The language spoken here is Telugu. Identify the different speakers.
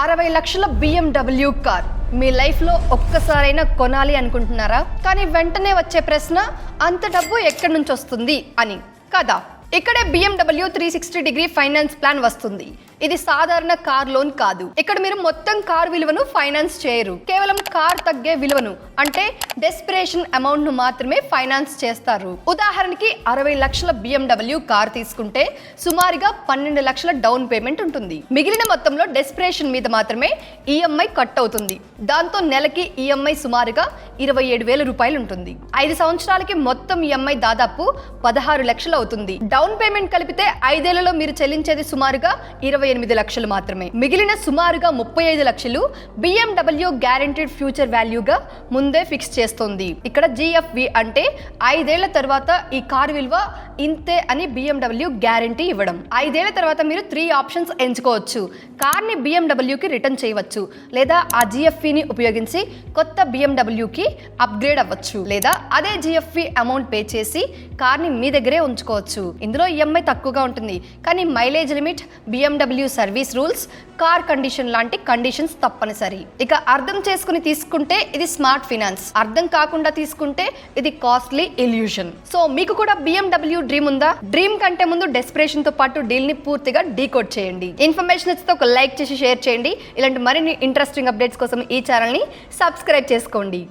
Speaker 1: 60 లక్షల BMW కార్ మీ లైఫ్లో ఒక్కసారైనా కొనాలి అనుకుంటున్నారా? కానీ వెంటనే వచ్చే ప్రశ్న, అంత డబ్బు ఎక్కడి నుంచి వస్తుంది అని కదా. ఇక్కడే BMW 360 ఫైనాన్స్ ప్లాన్ వస్తుంది. ఇది సాధారణ కార్ లోన్ కాదు. ఇక్కడ మీరు మొత్తం కార్ విలువను ఫైనాన్స్ చేయరు, కేవలం కార్ తగ్గే విలువను అంటే డెస్పిరేషన్ అమౌంట్ ను మాత్రమే ఫైనాన్స్ చేస్తారు. ఉదాహరణకి 60 లక్షల BMW కార్ తీసుకుంటే సుమారుగా 12 లక్షల డౌన్ పేమెంట్ ఉంటుంది. మిగిలిన మొత్తంలో డెస్పిరేషన్ మీద మాత్రమే ఈఎంఐ కట్ అవుతుంది. దాంతో నెలకి ఈఎంఐ సుమారుగా 27,000 రూపాయలు ఉంటుంది. 5 సంవత్సరాలకి మొత్తం ఈఎంఐ దాదాపు 16 లక్షలు అవుతుంది. డౌన్ పేమెంట్ కలిపితే 5 ఏళ్లలో మీరు చెల్లించేది సుమారుగా 28 లక్షలు మాత్రమే. మిగిలిన సుమారుగా 35 లక్షలు BMW గ్యారెంటీడ్ ఫ్యూచర్ వాల్యూగా ముందే ఫిక్స్ చేస్తుంది. ఇక్కడ GFV అంటే 5 ఏళ్ల తర్వాత ఈ కారు విలువ ఇంతే అని BMW గ్యారెంటీ ఇవ్వడం. 5 ఏళ్ల తర్వాత మీరు 3 ఆప్షన్స్ ఎంచుకోవచ్చు. కార్ని BMWకి రిటర్న్ చేయవచ్చు, లేదా ఆ GFVని ఉపయోగించి కొత్త BMWకి అప్గ్రేడ్ అవ్వచ్చు, లేదా అదే GFV అమౌంట్ పే చేసి కార్ని మీ దగ్గరే ఉంచుకోవచ్చు. ఇందులో ఈఎంఐ తక్కువగా ఉంటుంది, కానీ mileage limit, BMW service rules, car condition లాంటి కండిషన్స్ తప్పనిసరి. ఇక అర్థం చేసుకుని తీసుకుంటే ఇది స్మార్ట్ ఫైనాన్స్, అర్థం కాకుండా తీసుకుంటే ఇది కాస్ట్లీ ఇల్యూషన్. సో మీకు కూడా BMW డ్రీమ్ ఉందా? డ్రీమ్ కంటే ముందు డెస్పిరేషన్ తో పాటు డీల్ ని పూర్తిగా డీకోడ్ చేయండి. ఇన్ఫర్మేషన్ నచ్చితే ఒక లైక్ చేసి షేర్ చేయండి. ఇలాంటి మరిన్ని ఇంట్రెస్టింగ్ అప్డేట్స్ కోసం ఈ ఛానల్ ని సబ్స్క్రైబ్ చేసుకోండి.